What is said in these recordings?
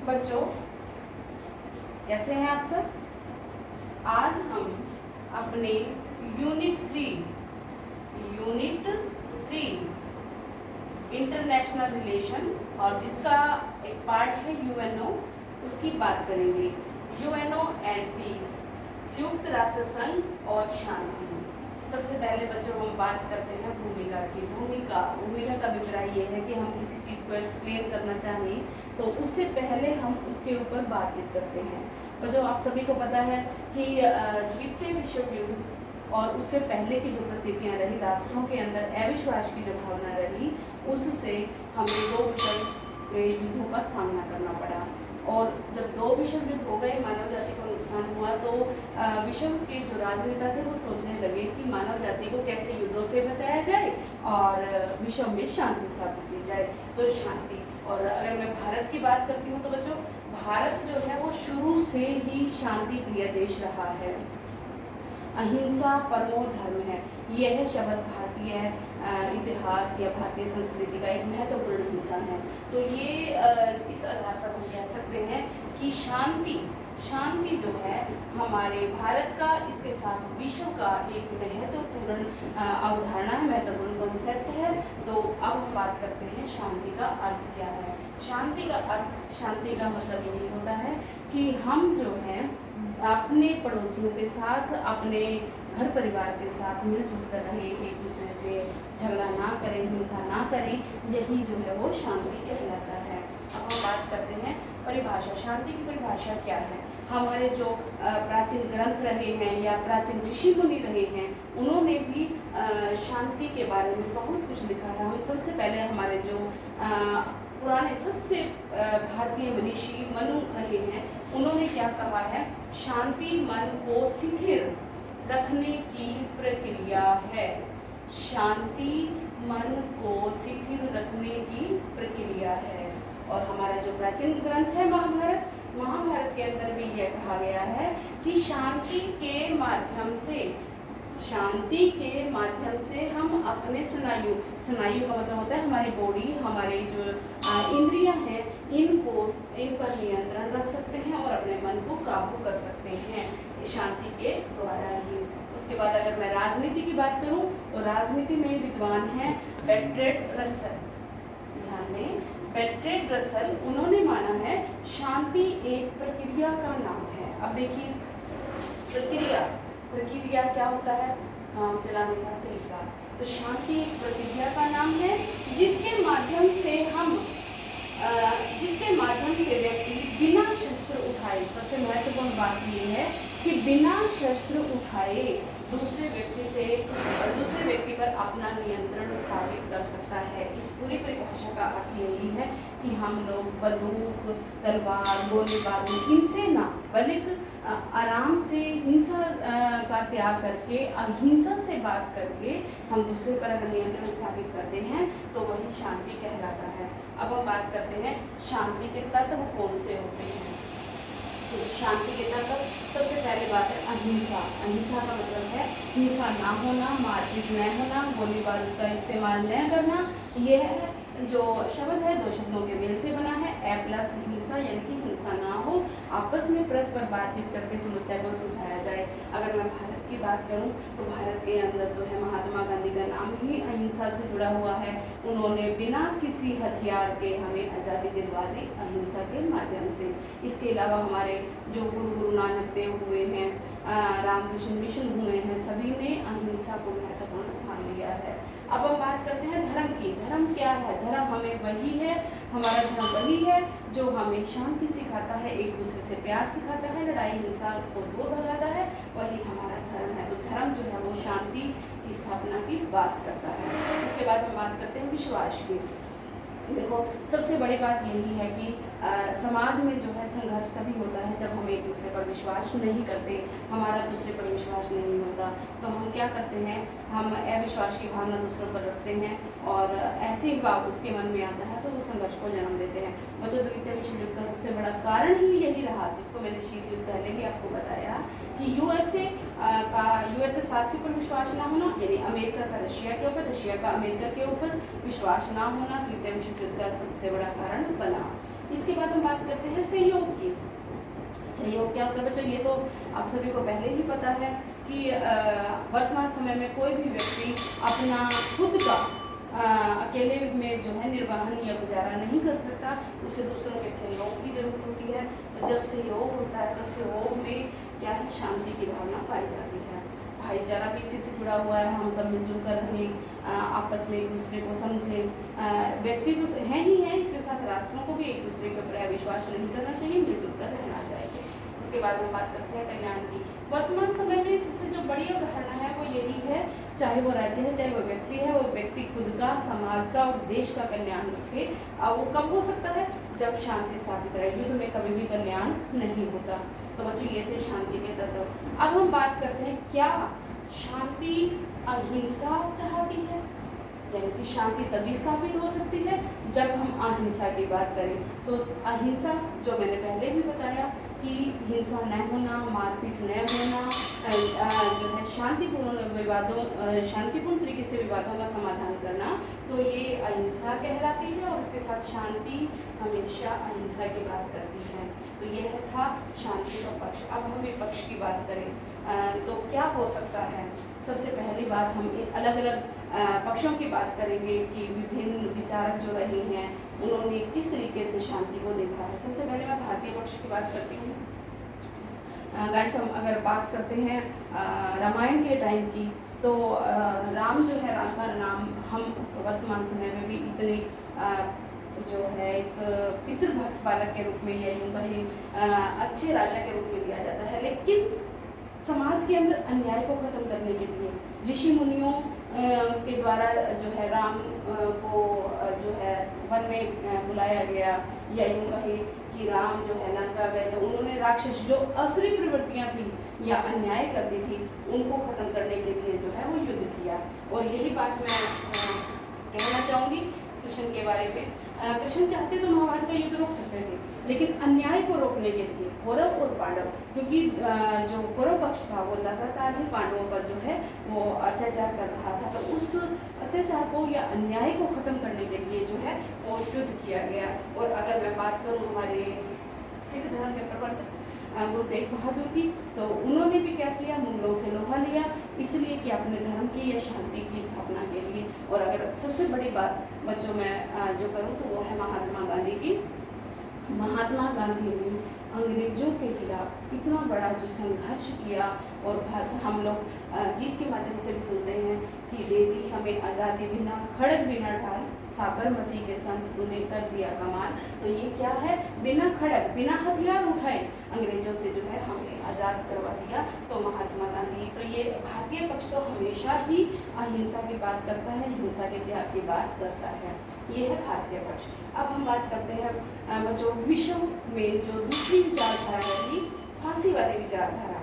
बच्चों, कैसे हैं आप सब? आज हम अपने यूनिट थ्री इंटरनेशनल रिलेशन और जिसका एक पार्ट है यूएनओ, उसकी बात करेंगे। यूएनओ एंड पीस, संयुक्त राष्ट्र संघ और शांति। सबसे पहले बच्चों हम बात करते हैं भूमिका की। भूमिका का अभिप्राय ये है कि हम किसी चीज़ को एक्सप्लेन करना चाहें तो उससे पहले हम उसके ऊपर बातचीत करते हैं। बच्चों, आप सभी को पता है कि द्वितीय विश्व युद्ध और उससे पहले की जो परिस्थितियाँ रही, राष्ट्रों के अंदर अविश्वास की जो भावना रही, उससे हमें दो विश्व युद्धों का सामना करना पड़ा। और जब दो विश्व युद्ध हो गए, मानव जाति को नुकसान हुआ, तो विश्व के जो राजनेता थे वो सोचने लगे कि मानव जाति को कैसे युद्धों से बचाया जाए और विश्व में शांति स्थापित की जाए। तो शांति। और अगर मैं भारत की बात करती हूँ तो बच्चों, भारत जो है वो शुरू से ही शांति प्रिय देश रहा है। अहिंसा परमो धर्म है, यह शब्द भारतीय इतिहास या भारतीय संस्कृति का एक महत्वपूर्ण हिस्सा है। तो ये इस आधार पर हम कह सकते हैं कि शांति जो है हमारे भारत का, इसके साथ विश्व का एक महत्वपूर्ण अवधारणा है, महत्वपूर्ण कॉन्सेप्ट है। तो अब हम बात करते हैं शांति का अर्थ क्या है। शांति का मतलब यही होता है कि हम जो है अपने पड़ोसियों के साथ, अपने घर परिवार के साथ मिलजुल कर रहें, एक दूसरे से झगड़ा ना करें, हिंसा ना करें, यही जो है वो शांति कहलाता है। अब हम बात करते हैं परिभाषा। शांति की परिभाषा क्या है? हमारे जो प्राचीन ग्रंथ रहे हैं या प्राचीन ऋषि मुनि रहे हैं, उन्होंने भी शांति के बारे में बहुत कुछ लिखा है। हम सबसे पहले हमारे जो पुराने सबसे भारतीय मनीषी मनु रहे हैं, उन्होंने क्या कहा है? शांति मन को शिथिल रखने की प्रक्रिया है। शांति मन को शिथिल रखने की प्रक्रिया है। और हमारा जो प्राचीन ग्रंथ है महाभारत के अंदर भी यह कहा गया है कि शांति के माध्यम से हम अपने स्नायु का मतलब होता है हमारी बॉडी, हमारे जो इंद्रियां हैं, इन पर नियंत्रण रख सकते हैं और अपने मन को काबू कर सकते हैं शांति के द्वारा ही। उसके बाद अगर मैं राजनीति की बात करूं तो राजनीति में विद्वान है बर्ट्रैंड रसल। ध्यान दें, बर्ट्रैंड रसल, उन्होंने माना है शांति एक प्रक्रिया का नाम है। अब देखिए, प्रक्रिया क्या होता है? काम चलाने का तरीका। तो शांति एक प्रक्रिया का नाम है जिसके माध्यम से व्यक्ति बिना शस्त्र उठाए, सबसे महत्वपूर्ण बात ये है कि बिना शस्त्र उठाए दूसरे व्यक्ति पर अपना नियंत्रण स्थापित कर सकता है। इस पूरी परिभाषा का अर्थ यही है कि हम लोग बंदूक, तलवार, गोली बारूद इनसे ना, बल्कि आराम से हिंसा का त्याग करके, अहिंसा से बात करके हम दूसरे पर अगर नियंत्रण स्थापित करते हैं तो वही शांति कहलाता है। अब हम बात करते हैं शांति के तत्व कौन से होते हैं। तो शांति के तत्व, सबसे पहले बात है अहिंसा। अहिंसा का मतलब है हिंसा ना होना, मारपीट न होना, गोली बारूद का इस्तेमाल न करना। यह जो शब्द है दो शब्दों के मेल से बना है, ए प्लस हिंसा, यानी कि हिंसा ना हो, आपस में परस्पर बातचीत करके समस्या को सुलझाया जाए। अगर मैं भारत की बात करूं तो भारत के अंदर तो है महात्मा गांधी का नाम ही अहिंसा से जुड़ा हुआ है। उन्होंने बिना किसी हथियार के हमें आज़ादी दिलवा दी अहिंसा के माध्यम से। इसके अलावा हमारे जो गुरु नानक देव हुए हैं, रामकृष्ण मिशन हुए हैं, सभी ने अहिंसा को महत्वपूर्ण स्थान दिया है। अब हम बात करते हैं धर्म की। धर्म क्या है? धर्म हमें वही है, हमारा धर्म वही है जो हमें शांति सिखाता है, एक दूसरे से प्यार सिखाता है, लड़ाई हिंसा को दूर भगाता है, वही हमारा धर्म है। तो धर्म जो है वो शांति की स्थापना की बात करता है। उसके बाद हम बात करते हैं विश्वास की। देखो, सबसे बड़ी बात यही है कि समाज में जो है संघर्ष तभी होता है जब हम एक दूसरे पर विश्वास नहीं करते, हमारा दूसरे पर विश्वास नहीं होता। तो हम क्या करते हैं? हम अविश्वास की भावना दूसरों पर रखते हैं और ऐसे भाव उसके मन में आता है तो वो संघर्ष को जन्म देते हैं। बच्चों, द्वितीय विश्व युद्ध का सबसे बड़ा कारण ही यही रहा, जिसको मैंने शीत युद्ध पहले भी आपको बताया कि यूएसएसआर के ऊपर विश्वास ना होना, यानी अमेरिका का रशिया के ऊपर, रशिया का अमेरिका के ऊपर विश्वास ना होना द्वितीय विश्व युद्ध का सबसे बड़ा कारण बना। इसके बाद हम बात करते हैं सहयोग की। सहयोग क्या होता है बच्चों, ये तो आप सभी को पहले ही पता है कि वर्तमान समय में कोई भी व्यक्ति अपना खुद का अकेले में जो है निर्वाहन या गुजारा नहीं कर सकता, उसे दूसरों के सहयोग की जरूरत होती है। तो जब सहयोग होता है तो सहयोग में क्या है, शांति की भावना पाई जाती है, भाईचारा भी इसी से जुड़ा हुआ है। हम सब मिलजुल कर रहें, आपस में एक दूसरे को समझें। व्यक्ति तो है ही है, इसके साथ राष्ट्रों को भी एक दूसरे के ऊपर विश्वास नहीं करना चाहिए, मिलजुल कर रहना चाहिए। उसके बाद हम बात करते हैं कल्याण की। वर्तमान समय में सबसे जो बड़ी अवधारणा है वो यही है, चाहे वो राज्य है चाहे वो व्यक्ति है, वो व्यक्ति खुद का, समाज का और देश का कल्याण रखे। अब वो कब हो सकता है, जब शांति स्थापित रहे। युद्ध में कभी भी कल्याण नहीं होता। तो बच्चों ये थे शांति के तत्व। अब हम बात करते हैं, क्या शांति अहिंसा चाहती है, यानी कि शांति तभी स्थापित हो सकती है जब हम अहिंसा की बात करें। तो अहिंसा जो मैंने पहले भी बताया कि हिंसा न होना, मारपीट न होना, जो है शांतिपूर्ण विवादों, शांतिपूर्ण तरीके से विवादों का समाधान करना, तो ये अहिंसा कहलाती है। और इसके साथ शांति हमेशा अहिंसा की बात करती है। तो यह था शांति का पक्ष। अब हम विपक्ष की बात करें तो क्या हो सकता है। सबसे पहली बात हम अलग अलग पक्षों की बात करेंगे कि विभिन्न विचारक जो रहे हैं उन्होंने किस तरीके से शांति को देखा है। सबसे पहले मैं भारतीय पक्ष की बात करती हूँ। गाइस, हम अगर बात करते हैं रामायण के टाइम की, तो राम जो है, राम का नाम हम वर्तमान समय में भी इतने जो है एक पितृभक्त बालक के रूप में या यूँ कहें अच्छे राजा के रूप में लिया जाता है। लेकिन समाज के अंदर अन्याय को खत्म करने के लिए ऋषि मुनियों के द्वारा जो है राम को जो है वन में बुलाया गया, या यूँ कहे कि राम जो है लंका गए तो उन्होंने राक्षस जो असुरी प्रवृत्तियाँ थी या अन्याय करती थी उनको खत्म करने के लिए जो है वो युद्ध किया। और यही बात मैं कहना चाहूँगी कृष्ण के बारे में। कृष्ण चाहते तो महाभारत का युद्ध रोक सकते थे, लेकिन अन्याय को रोकने के लिए कौरव और पांडव, क्योंकि जो कौरव पक्ष था वो लगातार ही पांडवों पर जो है वो अत्याचार कर रहा था, तो उस अत्याचार को या अन्याय को खत्म करने के लिए जो है वो युद्ध किया गया। और अगर मैं बात करूँ हमारे सिख धर्म के प्रवर्तक गुरु तेग बहादुर की, तो उन्होंने भी क्या किया, मुगलों से लोहा लिया, इसलिए कि अपने धर्म की या शांति की स्थापना के लिए। और अगर सबसे बड़ी बात बच्चों में जो करूँ तो वो है महात्मा गांधी की। महात्मा गांधी ने अंग्रेजों के खिलाफ इतना बड़ा जो संघर्ष किया, और हम लोग गीत के माध्यम से भी सुनते हैं कि दे दी हमें आज़ादी बिना खड़ग बिना ढाल, साबरमती के संत तूने कर दिया कमाल। तो ये क्या है, बिना खड़ग बिना हथियार उठाए अंग्रेजों से जो है हमें आज़ाद करवा दिया। तो महात्मा गांधी, तो ये भारतीय पक्ष तो हमेशा ही अहिंसा की बात करता है, हिंसा के त्याग की बात करता है। ये है भारतीय पक्ष। अब हम बात करते हैं बच्चों विश्व में जो दूसरी विचारधारा रही, फांसीवादी विचारधारा।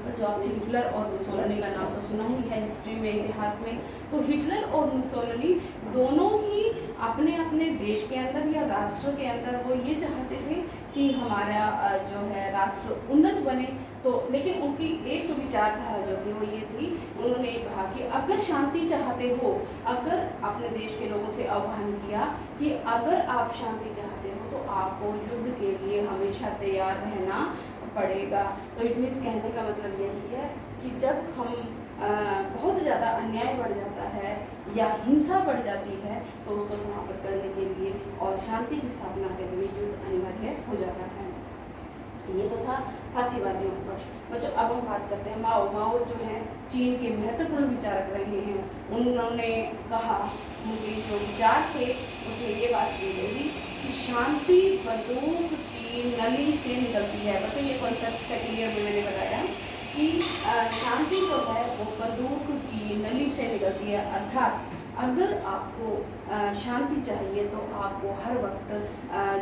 जो आपने हिटलर और मुसोलिनी का नाम तो सुना ही है हिस्ट्री में, इतिहास में। तो हिटलर और मुसोलिनी दोनों ही अपने अपने देश के अंदर या राष्ट्र के अंदर वो ये चाहते थे कि हमारा जो है राष्ट्र उन्नत बने। तो लेकिन उनकी एक विचारधारा जो थी वो ये थी, उन्होंने कहा कि अगर शांति चाहते हो, अगर अपने देश के लोगों से आह्वान किया कि अगर आप शांति चाहते हो तो आपको युद्ध के लिए हमेशा तैयार रहना पड़ेगा। तो इट मीन्स कहने का मतलब यही है कि जब हम बहुत ज़्यादा अन्याय बढ़ जाता है या हिंसा बढ़ जाती है तो उसको समाप्त करने के लिए और शांति की स्थापना के लिए युद्ध अनिवार्य हो जाता है। ये तो था फांसीवादियों का पक्ष। बच्चों अब हम बात करते हैं माओ जो है चीन के महत्वपूर्ण विचारक रहे हैं। उन्होंने कहा, उनके जो विचार थे उसमें ये बात की गई कि शांति बंदूक की नली से निकलती है। बच्चों ये कॉन्सेप्ट सेकेंड ईयर में मैंने बताया कि शांति जो है वो बंदूक की नली से निकलती है। अर्थात अगर आपको शांति चाहिए तो आपको हर वक्त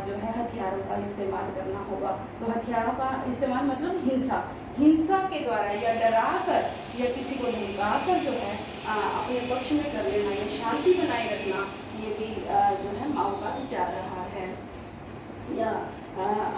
जो है हथियारों का इस्तेमाल करना होगा। तो हथियारों का इस्तेमाल मतलब हिंसा के द्वारा या डरा कर या किसी को धमका कर जो है अपने पक्ष में कर लेना या शांति बनाए रखना, ये भी जो है माओ का विचार रहा है। या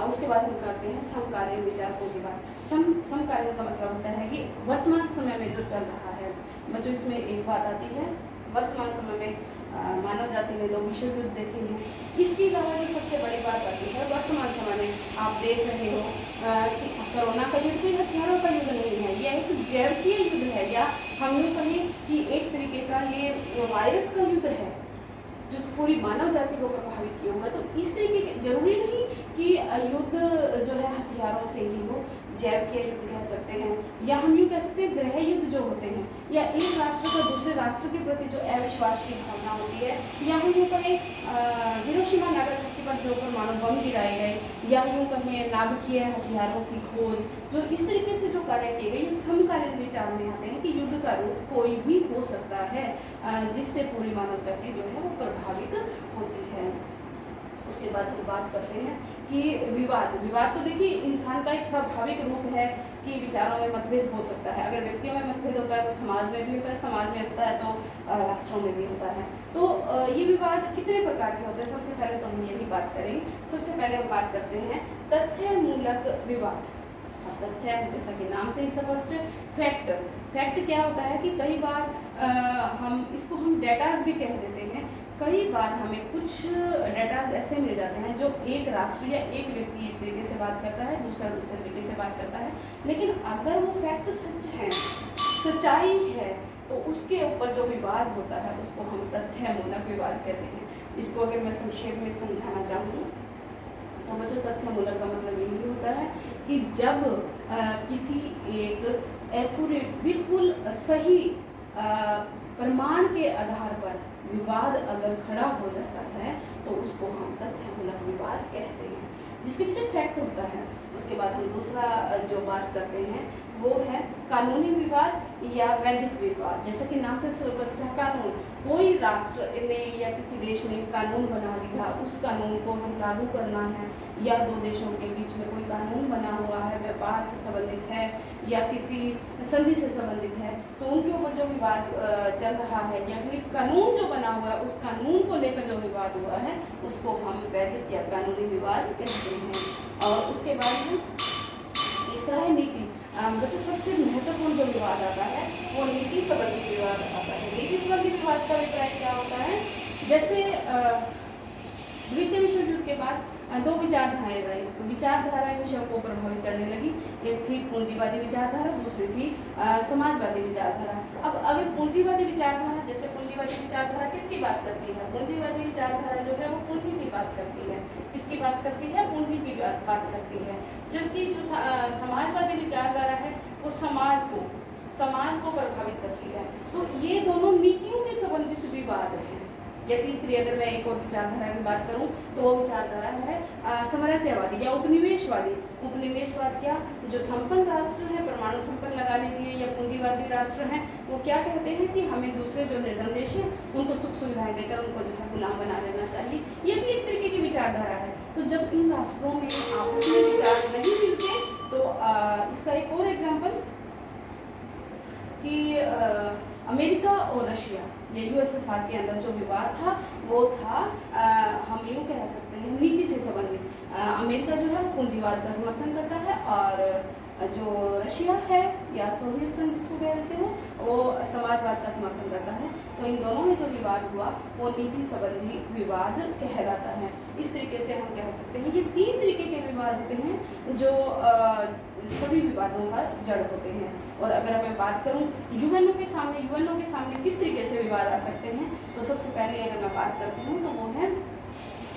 उसके बाद हम करते हैं समकालीन विचारकों की बात। समकालीन का मतलब होता है कि वर्तमान समय में जो चल रहा है। बच्चों इसमें एक बात आती है, वर्तमान समय में मानव जाति ने 2 विश्व युद्ध देखे हैं। इसके अलावा जो सबसे बड़ी बात आती है वर्तमान समय में आप देख रहे हो कि कोरोना का युद्ध कोई हथियारों का युद्ध नहीं है, यह एक जैविकीय युद्ध है, या हम यूँ कहें कि एक तरीके का ये वायरस का युद्ध है जो पूरी मानव जाति को प्रभावित किया होगा। तो इस तरीके के जरूरी नहीं कि युद्ध जो है हथियारों से ही हो, जैविकीय युद्ध कह सकते हैं, या हम यूँ कह सकते हैं ग्रह युद्ध जो होते हैं, या एक राष्ट्र का दूसरे राष्ट्र के प्रति जो अविश्वास की भावना होती है, या हम यूँ कहें हिरोशिमा नागासाकी पर जो परमाणु बम गिराए गए, या यूँ कहें नाभिकीय हथियारों की खोज, जो इस तरीके से जो कार्य किए गए, ये समकालीन विचार में आते हैं कि युद्ध का रूप कोई भी हो सकता है जिससे पूरी मानव जाति जो है वो प्रभावित होती है। उसके बाद हम बात करते हैं कि विवाद तो देखिए इंसान का एक स्वाभाविक रूप है कि विचारों में मतभेद हो सकता है। अगर व्यक्तियों में मतभेद होता है तो समाज में भी होता है, समाज में होता है तो राष्ट्रों में भी होता है। तो ये विवाद कितने प्रकार के होते हैं, सबसे पहले तो हम यही बात करेंगे। सबसे पहले हम बात करते हैं तथ्य मूलक विवाद। तथ्य जैसा कि नाम से ही स्पष्ट, फैक्ट क्या होता है कि कई बार हम डेटाज भी कह देते हैं। कई बार हमें कुछ डेटाज ऐसे मिल जाते हैं जो एक राष्ट्र या एक व्यक्ति एक तरीके से बात करता है, दूसरा दूसरे तरीके से बात करता है, लेकिन अगर वो फैक्ट सच है, सच्चाई है, तो उसके ऊपर जो विवाद होता है उसको हम तथ्यमूलक विवाद कहते हैं। इसको अगर मैं संक्षेप में समझाना चाहूँ तो मुझे तथ्यमूलक का मतलब यही होता है कि जब किसी एक एक्यूरेट बिल्कुल सही प्रमाण के आधार पर विवाद अगर खड़ा हो जाता है तो उसको हम तथ्यमूलक विवाद कहते हैं, जिसके पीछे फैक्ट होता है। उसके बाद हम दूसरा जो बात करते हैं वो है कानूनी विवाद या वैधिक विवाद। जैसा कि नाम से स्पष्ट है, कानून, कोई राष्ट्र ने या किसी देश ने कानून बना दिया, उस कानून को हम लागू करना है, या 2 देशों के बीच में कोई कानून बना हुआ है, व्यापार से संबंधित है या किसी संधि से संबंधित है, तो उनके ऊपर जो विवाद चल रहा है या फिर कानून जो बना हुआ है उस कानून को लेकर जो विवाद हुआ है उसको हम वैधिक या कानूनी विवाद कहते हैं। और उसके बाद तीसरा है नीति। बच्चों सबसे महत्वपूर्ण जो विवाद आता है वो नीति संबंधी विवाद आता है। नीति संबंधी विवाद का अभिप्राय क्या होता है, जैसे द्वितीय विश्व युद्ध के बाद 2 विचारधाराएं रही, विचारधाराएं विषयों को प्रभावित करने लगी। एक थी पूंजीवादी विचारधारा, दूसरी थी समाजवादी विचारधारा। अब अगर पूंजीवादी विचारधारा, जैसे पूंजीवादी विचारधारा किसकी बात करती है, पूंजीवादी विचारधारा जो है वो पूंजी की बात करती है। किसकी बात करती है, पूंजी की बात करती है। जबकि जो समाजवादी विचारधारा है वो समाज को प्रभावित करती है। तो ये दोनों नीतियों के संबंधित विवाद है। या तीसरी अगर मैं एक और विचारधारा की बात करूं तो वो विचारधारा है साम्राज्यवादी या उपनिवेशवादी। उपनिवेशवाद क्या, जो संपन्न राष्ट्र है, परमाणु संपन्न लगा लीजिए, या पूंजीवादी राष्ट्र हैं, वो क्या कहते हैं कि हमें दूसरे जो निर्धन देश है उनको सुख सुविधाएं देकर उनको जो है गुलाम बना लेना चाहिए। ये भी एक तरीके की विचारधारा है। तो जब इन राष्ट्रों में आपस में विचार नहीं मिलते तो इसका एक और एग्जाम्पल कि अमेरिका और रशिया या यूएसएसआर के अंदर जो विवाद था वो था हम यूँ कह सकते हैं नीति से संबंधित। अमेरिका जो है वो पूंजीवाद का समर्थन करता है और जो रशिया है या सोवियत संघ जिसको कह देते हो वो समाजवाद का समर्थन करता है। तो इन दोनों में जो विवाद हुआ वो नीति संबंधी विवाद कहलाता है। इस तरीके से हम कह सकते हैं ये 3 तरीके के विवाद होते हैं जो सभी विवादों का जड़ होते हैं। और अगर मैं बात करूं यूएनओ के सामने किस तरीके से विवाद आ सकते हैं, तो सबसे पहले अगर मैं बात करती हूँ तो वो है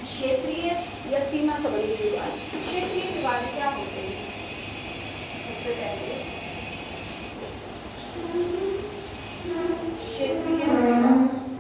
क्षेत्रीय या सीमा संबंधी